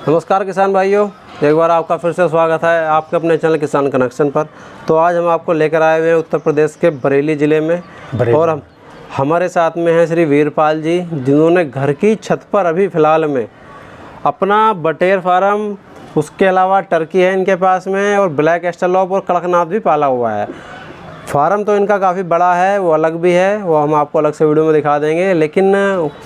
नमस्कार किसान भाइयों, एक बार आपका फिर से स्वागत है आपके अपने चैनल किसान कनेक्शन पर। तो आज हम आपको लेकर आए हुए हैं उत्तर प्रदेश के बरेली ज़िले में और हमारे साथ में हैं श्री वीरपाल जी, जिन्होंने घर की छत पर अभी फ़िलहाल में अपना बटेर फार्म, उसके अलावा टर्की है इनके पास में और ब्लैक एस्ट्रोलॉप और कड़कनाथ भी पाला हुआ है। फार्म तो इनका काफ़ी बड़ा है, वो अलग भी है, वो हम आपको अलग से वीडियो में दिखा देंगे। लेकिन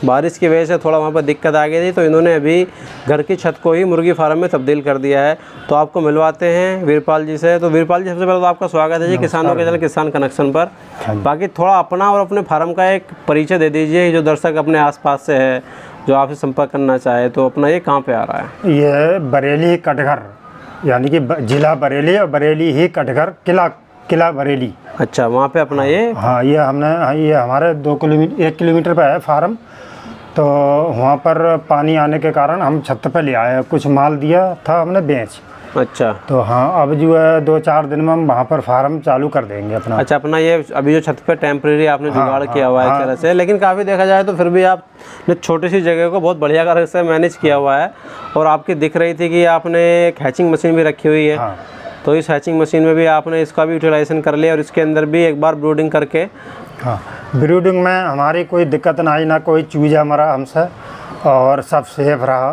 बारिश की वजह से थोड़ा वहाँ पर दिक्कत आ गई थी, तो इन्होंने अभी घर की छत को ही मुर्गी फार्म में तब्दील कर दिया है। तो आपको मिलवाते हैं वीरपाल जी से। तो वीरपाल जी, सबसे पहले तो आपका स्वागत है जी किसानों के चैनल किसान कनेक्शन पर। बाकी थोड़ा अपना और अपने फार्म का एक परिचय दे दीजिए, जो दर्शक अपने आसपास से है जो आपसे संपर्क करना चाहे। तो अपना ये कहाँ पे आ रहा है? ये बरेली कटघर, यानी कि जिला बरेली और बरेली ही कटघर, किला बरेली। अच्छा, वहाँ पे अपना ये? हाँ, ये हमारे 1 किलोमीटर पे है फार्म। तो वहाँ पर पानी आने के कारण हम छत पे ले आए, कुछ माल दिया था हमने बेच। अच्छा, तो हाँ, अब जो है 2-4 दिन में हम वहाँ पर फार्म चालू कर देंगे अपना। अच्छा, अपना ये अभी जो छत पे टेम्परेरी आपने जुगाड़ किया हुआ है एक तरह से, लेकिन काफ़ी देखा जाए तो फिर भी आपने छोटी सी जगह को बहुत बढ़िया तरह से मैनेज किया हुआ है। और आपकी दिख रही थी कि आपने एक हैचिंग मशीन भी रखी हुई है। हाँ। तो इस हैचिंग मशीन में भी आपने इसका भी यूटिलाइजेशन कर लिया और इसके अंदर भी एक बार ब्रूडिंग करके। हाँ, ब्रीडिंग में हमारी कोई दिक्कत ना आई, ना कोई चूजा मरा हमसे, और सब सेफ रहा।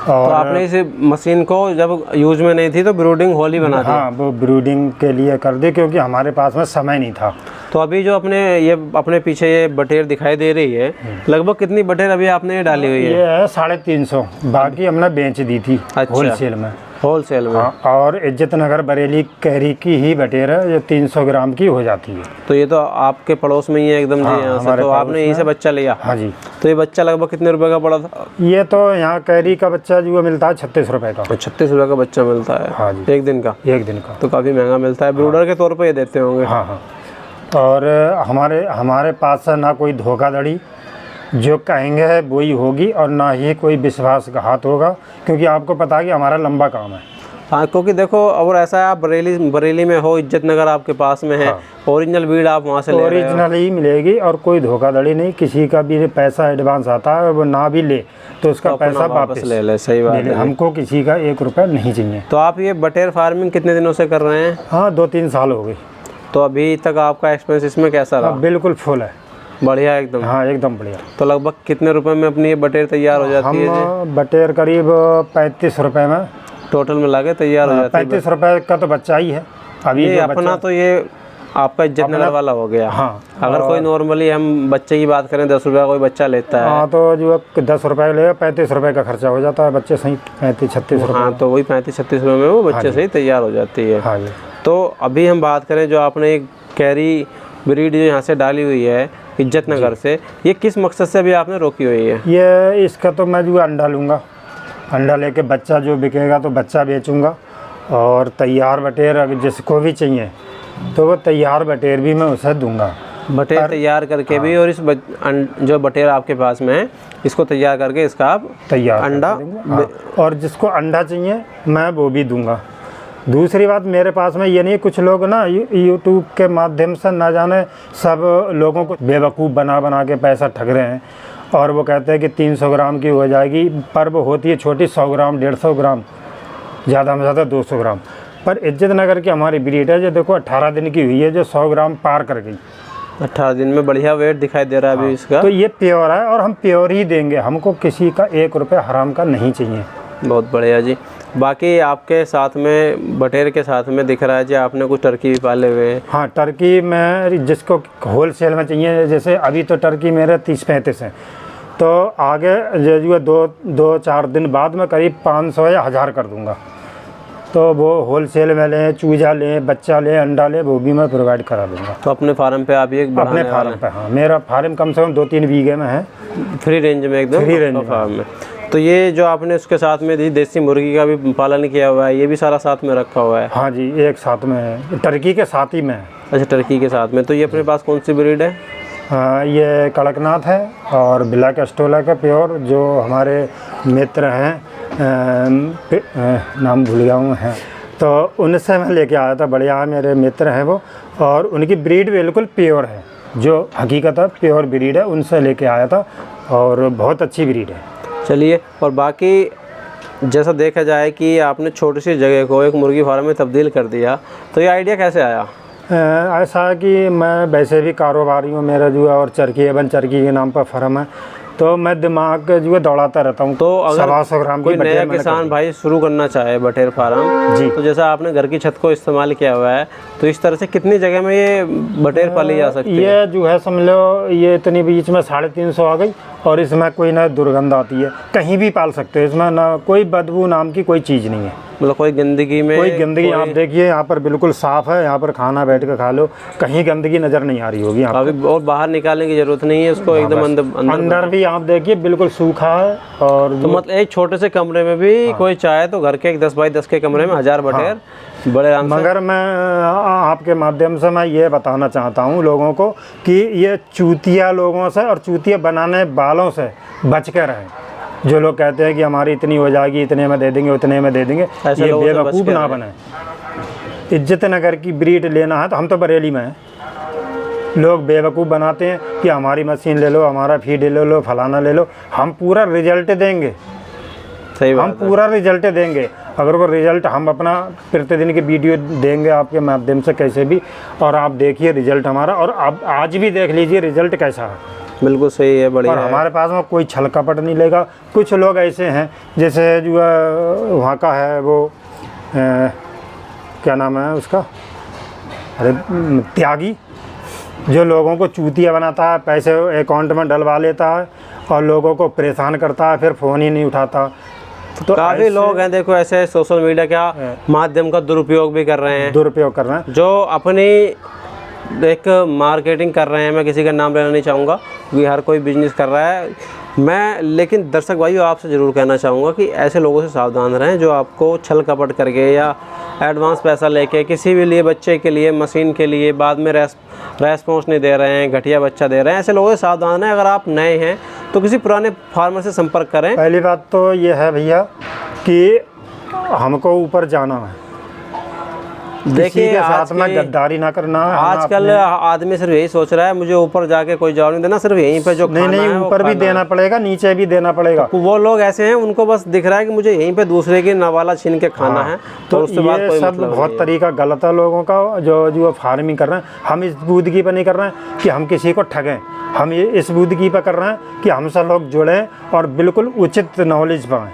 और तो आपने इस मशीन को जब यूज में नहीं थी तो ब्रूडिंग होल ही बना दी? हाँ, वो ब्रूडिंग के लिए कर दी, क्योंकि हमारे पास में समय नहीं था। तो अभी जो अपने पीछे ये बटेर दिखाई दे रही है, लगभग कितनी बटेर अभी आपने ये डाली हुई है? ये है 350, बाकी हमने बेच दी थी। अच्छा, होलसेल में। होलसेल में? हाँ, और इज्जत नगर बरेली कैरी की ही बटेर है, ये 300 ग्राम की हो जाती है। तो ये तो आपके पड़ोस में ही है एकदम? हाँ, जी, यहाँ से तो आपने यहीं से बच्चा लिया? हाँ जी। तो ये बच्चा लगभग कितने रुपए का पड़ा था? ये तो यहाँ कैरी का बच्चा जो मिलता है 36 रुपए का। 36 रुपए का बच्चा मिलता है? हाँ जी। एक दिन का? एक दिन का। तो काफ़ी महंगा मिलता है। ब्रूडर के तौर पर ये देते होंगे? हाँ हाँ। और हमारे पास से ना कोई धोखाधड़ी, जो कहेंगे है वही होगी, और ना ही कोई विश्वासघात होगा, क्योंकि आपको पता है कि हमारा लंबा काम है। हाँ, क्योंकि देखो, और ऐसा है आप बरेली में हो, इज्जत नगर आपके पास में है। हाँ। ओरिजिनल बीड आप वहाँ से ले रहे हो? ओरिजिनल ही मिलेगी, और कोई धोखाधड़ी नहीं। किसी का भी पैसा एडवांस आता है, वो ना भी ले तो उसका पैसा वापस ले ले। सही बात है, हमको किसी का 1 रुपया नहीं चाहिए। तो आप ये बटेर फार्मिंग कितने दिनों से कर रहे हैं? हाँ, 2-3 साल हो गए। तो अभी तक आपका एक्सपीरियंस इसमें कैसा रहा? बिल्कुल फुल है, बढ़िया एकदम। हाँ, एकदम बढ़िया। तो लगभग कितने रुपए में अपनी ये बटेर तैयार हो जाती है? हम बटेर करीब 35 रुपए में टोटल मिला के तैयार हो जाती है। 35 रुपए का तो बच्चा ही है अभी। ये अपना तो ये आपका इज्जत नगर वाला हो गया। हाँ। अगर कोई नॉर्मली हम बच्चे की बात करें, 10 रुपये कोई बच्चा लेता है। हाँ, तो जो 10 रुपए लेगा, 35 रुपए का खर्चा हो जाता है बच्चे सही, 35-36 रुपए। हाँ, तो वही 35-36 रुपये में वो बच्चे सही तैयार हो जाती है। हाँ जी। तो अभी हम बात करें, जो आपने एक कैरी ब्रीड जो यहाँ से डाली हुई है इज्जत नगर से, ये किस मकसद से अभी आपने रोकी हुई है? ये इसका तो मैं जो अंडा लूँगा, अंडा लेके बच्चा जो बिकेगा तो बच्चा बेचूंगा, और तैयार बटेर अगर जिसको भी चाहिए तो वो तैयार बटेर भी मैं उसे दूंगा। बटेर तैयार करके भी, और इस जो बटेर आपके पास में है इसको तैयार करके इसका आप तैयार अंडा और जिसको अंडा चाहिए मैं वो भी दूंगा। दूसरी बात, मेरे पास में ये नहीं, कुछ लोग ना यूट्यूब के माध्यम से ना जाने सब लोगों को बेवकूफ़ बना के पैसा ठग रहे हैं, और वो कहते हैं कि 300 ग्राम की हो जाएगी, पर वो होती है छोटी, 100 ग्राम 150 ग्राम, ज़्यादा में ज़्यादा 200 ग्राम। पर इज्जत नगर की हमारी ब्रीड है जो देखो 18 दिन की हुई है, जो 100 ग्राम पार कर गई। 18 दिन में बढ़िया वेट दिखाई दे रहा है अभी इसका। तो ये प्योर है, और हम प्योर ही देंगे, हमको किसी का 1 रुपया हराम का नहीं चाहिए। बहुत बढ़िया जी। बाकी आपके साथ में बटेर के साथ में दिख रहा है जी आपने कुछ टर्की भी पाले हुए हैं? हाँ, टर्की में जिसको होलसेल में चाहिए, जैसे अभी तो टर्की मेरे 30-35 हैं, तो आगे जो है 2-4 दिन बाद में करीब 500 या 1000 कर दूंगा। तो वो होलसेल में लें, चूजा लें, बच्चा लें, अंडा लें, वो भी मैं प्रोवाइड करा दूंगा। तो अपने फार्म पे आप ये अपने फार्म पे? हाँ, मेरा फार्म कम से कम 2-3 बीघे में है, फ्री रेंज में एकदम? फ्री रेंज फार्म में। तो ये जो आपने उसके साथ में देसी मुर्गी का भी पालन किया हुआ है, ये भी सारा साथ में रखा हुआ है? हाँ जी, एक साथ में है, टर्की के साथ ही में है। अच्छा, टर्की के साथ में। तो ये अपने पास कौन सी ब्रीड है? ये कड़कनाथ है और ब्लैक एस्ट्रोलॉप है प्योर, जो हमारे मित्र हैं, नाम भूल गया हूँ, हैं, तो उनसे मैं लेके आया था। बढ़िया मेरे मित्र हैं वो, और उनकी ब्रीड बिल्कुल प्योर है, जो हकीकत है प्योर ब्रीड है, उनसे लेके आया था, और बहुत अच्छी ब्रीड है। चलिए, और बाकी जैसा देखा जाए कि आपने छोटी सी जगह को एक मुर्गी फार्म में तब्दील कर दिया, तो ये आइडिया कैसे आया? ऐसा है कि मैं वैसे भी कारोबारी हूँ, मेरा जो है और चरखी एवं चरखी के नाम पर फर्म है, तो मैं दिमाग जो है दौड़ाता रहता हूँ। तो अगर 100 ग्राम कोई नया किसान भाई शुरू करना चाहे बटेर फार्म जी, तो जैसा आपने घर की छत को इस्तेमाल किया हुआ है, तो इस तरह से कितनी जगह में ये बटेर पाली जा सकती है? ये जो है समझ लो, ये इतनी बीच में 350 आ गई, और इसमें कोई ना दुर्गंध आती है, कहीं भी पाल सकते हैं, इसमें ना कोई बदबू नाम की कोई चीज़ नहीं है। मतलब कोई गंदगी में कोई गंदगी आप देखिए यहाँ पर बिल्कुल साफ़ है, यहाँ पर खाना बैठ कर खा लो, कहीं गंदगी नज़र नहीं आ रही होगी यहाँ अभी, और बाहर निकालने की जरूरत नहीं है उसको, एकदम अंदर भी आप देखिए बिल्कुल सूखा है। और तो मतलब एक छोटे से कमरे में भी कोई चाहे तो घर के एक 10 बाई 10 के कमरे में 1000 बटेर बड़े आराम से। मगर मैं आपके माध्यम से मैं ये बताना चाहता हूँ लोगों को कि ये चूतिया लोगों से और चूतिया बनाने वालों से बच कर रहें। जो लोग कहते हैं कि हमारी इतनी हो जाएगी, इतने में दे देंगे, उतने में दे देंगे, ये बेवकूफ़ ना बने। इज्जत नगर की ब्रीड लेना है तो हम तो बरेली में हैं, लोग बेवकूफ़ बनाते हैं कि हमारी मशीन ले लो, हमारा फीड ले लो, फलाना ले लो। हम पूरा रिजल्ट देंगे, सही बात हम पूरा रिजल्ट देंगे। अगर वो रिजल्ट हम अपना प्रतिदिन की वीडियो देंगे आपके माध्यम से कैसे भी, और आप देखिए रिजल्ट हमारा, और आप आज भी देख लीजिए रिजल्ट कैसा है। बिल्कुल सही है, बढ़िया और है। हमारे पास में कोई छल कपट नहीं लेगा। कुछ लोग ऐसे हैं जैसे जो वहाँ का है वो क्या नाम है उसका, अरे त्यागी, जो लोगों को चूतिया बनाता है, पैसे अकाउंट में डलवा लेता है और लोगों को परेशान करता है, फिर फ़ोन ही नहीं उठाता। तो काफ़ी लोग हैं देखो ऐसे सोशल मीडिया का माध्यम का दुरुपयोग भी कर रहे हैं, जो अपनी एक मार्केटिंग कर रहे हैं। मैं किसी का नाम लेना नहीं चाहूँगा क्योंकि हर कोई बिजनेस कर रहा है मैं, लेकिन दर्शक भाइयों आपसे ज़रूर कहना चाहूँगा कि ऐसे लोगों से सावधान रहें जो आपको छल कपट करके या एडवांस पैसा लेके किसी भी लिए बच्चे के लिए, मशीन के लिए बाद में रेस्पॉन्स नहीं दे रहे हैं, घटिया बच्चा दे रहे हैं। ऐसे लोगों से सावधान रहें। अगर आप नए हैं तो किसी पुराने फार्मर से संपर्क करें। पहली बात तो ये है भैया कि हमको ऊपर जाना है, देखिए के साथ में गद्दारी ना करना है। आजकल आदमी सिर्फ यही सोच रहा है मुझे ऊपर जाके कोई जवाब नहीं देना, सिर्फ यहीं पे जो नहीं ऊपर भी देना पड़ेगा, नीचे भी देना पड़ेगा। तो वो लोग ऐसे हैं उनको बस दिख रहा है कि मुझे यहीं पे दूसरे की नवाला छीन के खाना है, तो उसके बाद कोई सब बहुत तरीका गलत है लोगों का जो फार्मिंग कर रहे हैं। हम इस बूदगी पर नहीं कर रहे हैं कि हम किसी को ठगें, हम ये इस बूदगी पर कर रहे हैं कि हमसे लोग जुड़ें और बिल्कुल उचित नॉलेज पाएँ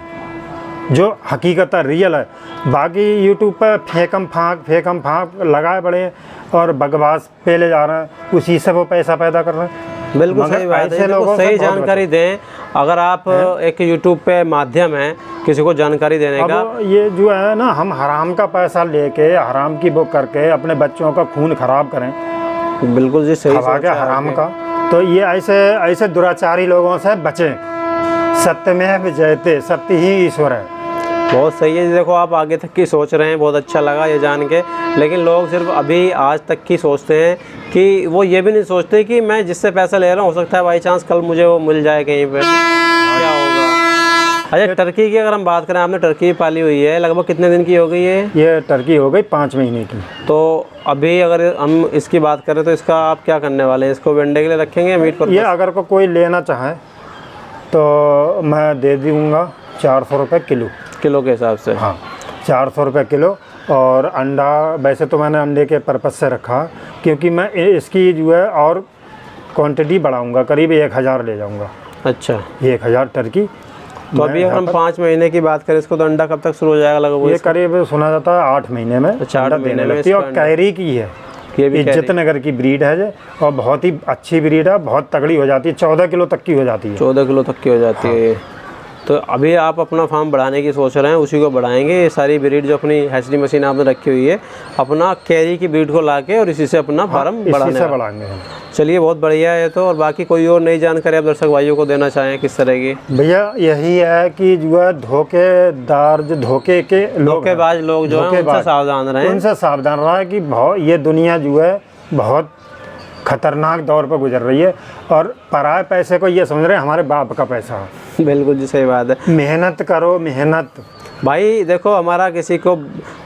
जो हकीकत है, रियल है। बाकी यूट्यूब पर फेंकम फाँक लगाए बड़े और बकवास पेले जा रहे हैं, उसी से वो पैसा पैदा कर रहे हैं। बिल्कुल सही बात है, लोगों सही जानकारी दें। अगर आप एक यूट्यूब पे माध्यम है किसी को जानकारी देने का, ये जो है ना, हम हराम का पैसा लेके हराम की बुक करके अपने बच्चों का खून खराब करें, बिल्कुल जी सही सोच है हराम का। तो ये ऐसे दुराचारी लोगों से बचें। सत्यमेव जयते, सत्य ही ईश्वर है। बहुत सही है। देखो आप आगे तक की सोच रहे हैं, बहुत अच्छा लगा ये जान के, लेकिन लोग सिर्फ अभी आज तक की सोचते हैं कि वो ये भी नहीं सोचते कि मैं जिससे पैसा ले रहा हूँ हो सकता है बाई चांस कल मुझे वो मिल जाए कहीं पे, क्या होगा। अच्छा टर्की की अगर हम बात करें, आपने टर्की पाली हुई है, लगभग कितने दिन की हो गई है? ये टर्की हो गई 5 महीने की। तो अभी अगर हम इसकी बात करें तो इसका आप क्या करने वाले हैं? इसको वनडे के लिए रखेंगे मीट पर? ये अगर कोई लेना चाहे तो मैं दे दूँगा 400 रुपये किलो के हिसाब से। हाँ 400 रुपये किलो। और अंडा वैसे तो मैंने अंडे के पर्पज़ से रखा क्योंकि मैं इसकी जो है और क्वांटिटी बढ़ाऊंगा, करीब 1000 ले जाऊंगा। अच्छा 1000 टर्की। तो अभी अगर हम 5 महीने की बात करें इसको, तो अंडा कब तक शुरू हो जाएगा लगभग? ये करीब सुना जाता है 8 महीने में। 4 महीने में। और कैरी की है, इज्जत नगर की ब्रीड है और बहुत ही अच्छी ब्रीड है, बहुत तगड़ी हो जाती है, 14 किलो तक की हो जाती है। 14 किलो तक की हो जाती है। तो अभी आप अपना फार्म बढ़ाने की सोच रहे हैं, उसी को बढ़ाएंगे। ये सारी ब्रीड जो अपनी हैचरी मशीन आपने रखी हुई है, अपना कैरी की ब्रीड को लाके और इसी से अपना फार्म बढ़ाएंगे। चलिए बहुत बढ़िया है। तो और बाकी कोई और नई जानकारी आप दर्शक भाइयों को देना चाहें किस तरह की? भैया यही है कि जो है धोखेदार, जो धोखेबाज लोग जो हैं उनसे सावधान रहें। उनसे सावधान रहें कि ये दुनिया जो है बहुत खतरनाक दौर पर गुजर रही है और पराए पैसे को ये समझ रहे हैं हमारे बाप का पैसा है। बिल्कुल जी सही बात है। मेहनत करो, मेहनत। भाई देखो हमारा किसी को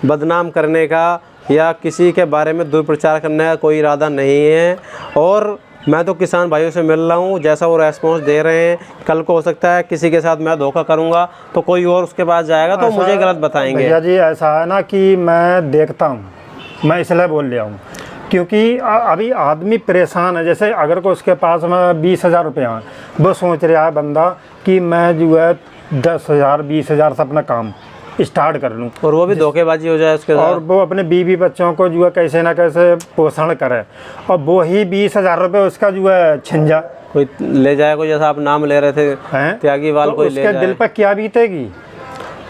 बदनाम करने का या किसी के बारे में दुष्प्रचार करने का कोई इरादा नहीं है, और मैं तो किसान भाइयों से मिल रहा हूँ, जैसा वो रेस्पॉन्स दे रहे हैं, कल को हो सकता है किसी के साथ मैं धोखा करूँगा तो कोई और उसके पास जाएगा तो मुझे गलत बताएंगे। भैया जी ऐसा है ना कि मैं देखता हूँ, मैं इसलिए बोल रहा हूँ क्योंकि अभी आदमी परेशान है। जैसे अगर को उसके पास में 20,000 रुपया है, वो सोच रहा है बंदा कि मैं जो है 10,000 20,000 से अपना काम स्टार्ट कर लूँ, और वो भी धोखेबाजी हो जाए उसके साथ, और वो अपने बीवी बच्चों को जो है कैसे ना कैसे पोषण करे, और वो ही 20,000 रुपये उसका जो है छिन जा, कोई ले जाए, जैसा आप नाम ले रहे थे त्यागी वाल, तो कोई ले उसके जाए दिल पर क्या बीतेगी।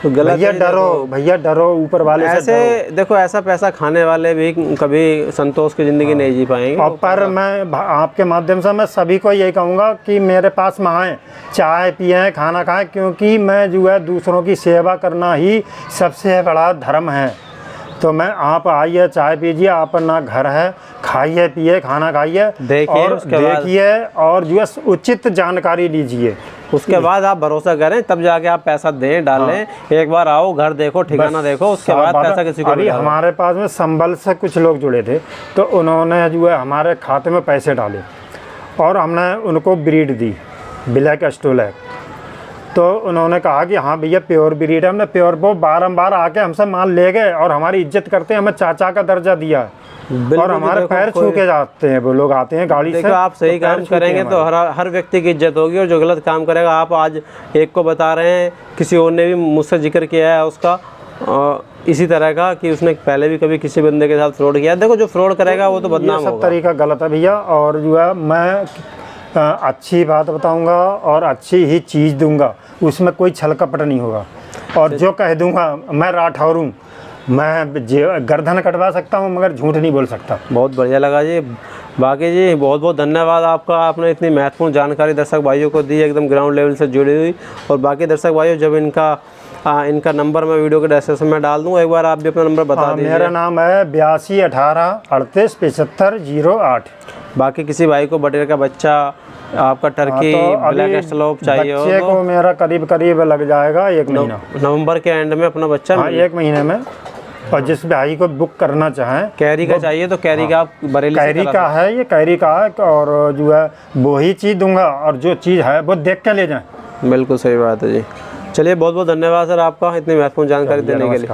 तो गलत भैया है। डरो, भैया डरो, ऊपर वाले से ऐसे डरो। देखो, ऐसा पैसा खाने वाले भी कभी संतोष की ज़िंदगी नहीं जी पाएंगे। और पर मैं आपके माध्यम से मैं सभी को यही कहूँगा कि मेरे पास में आएँ, चाय पिएं, खाना खाएं, क्योंकि मैं जो है दूसरों की सेवा करना ही सबसे बड़ा धर्म है। तो मैं आप आइए, चाय पीजिए, अपना घर है, खाइए पिए, खाना खाइए, देखिए और जो है उचित जानकारी लीजिए, उसके बाद आप भरोसा करें, तब जाके आप पैसा दें डालें। एक बार आओ, घर देखो, ठिकाना देखो, उसके बाद पैसा किसी को। अभी हमारे पास में संबल से कुछ लोग जुड़े थे, तो उन्होंने जो है हमारे खाते में पैसे डाले और हमने उनको ब्रीड दी, ब्लैक एस्ट्रोलैक। तो उन्होंने कहा कि हाँ भैया प्योर ब्रीड है, हमने प्योर, वो बारंबार आके हमसे माल ले गए और हमारी इज्जत करते हैं, हमें चाचा का दर्जा दिया और हमारे पैर छू के जाते हैं। वो लोग आते हैं गाड़ी से। आप सही काम करेंगे तो हर व्यक्ति की इज्जत होगी, और जो गलत काम करेगा, आप आज एक को बता रहे हैं, किसी और ने भी मुझसे जिक्र किया है उसका इसी तरह का कि उसने पहले भी कभी किसी बंदे के साथ फ्रॉड किया। देखो जो फ्रॉड करेगा वो तो बदनाम होगा। सब तरीका गलत है भैया। और जो है मैं अच्छी बात बताऊंगा और अच्छी ही चीज़ दूंगा, उसमें कोई छल कपट नहीं होगा। और जो कह दूंगा, मैं राठौर हूँ, मैं गर्दन कटवा सकता हूँ मगर झूठ नहीं बोल सकता। बहुत बढ़िया लगा जी। बाकी जी बहुत बहुत धन्यवाद आपका, आपने इतनी महत्वपूर्ण जानकारी दर्शक भाइयों को दी, एकदम ग्राउंड लेवल से जुड़ी हुई। और बाकी दर्शक भाइयों, जब इनका नंबर मैं वीडियो के डिस्क्रिप्शन में डाल दूँ, एक बार आप भी अपना नंबर बता दीजिए। मेरा नाम है 82 18 38 75 08। बाकी किसी भाई को बटेर का बच्चा, आपका टर्की, ब्लैक एस्ट्रोलैप चाहिए हो बच्चे को मेरा करीब लग जाएगा 1 महीना, नवंबर के एंड में अपना बच्चा। 1 महीने में। और जिस भाई को बुक करना चाहें, कैरी का चाहिए तो कैरी का आप बरेली से कैरी का है, ये कैरी का है, और जो है वो ही चीज़ दूंगा, और जो चीज़ है वो देख के ले जाएं। बिल्कुल सही बात है जी। चलिए बहुत बहुत धन्यवाद सर आपका इतनी महत्वपूर्ण जानकारी देने के लिए।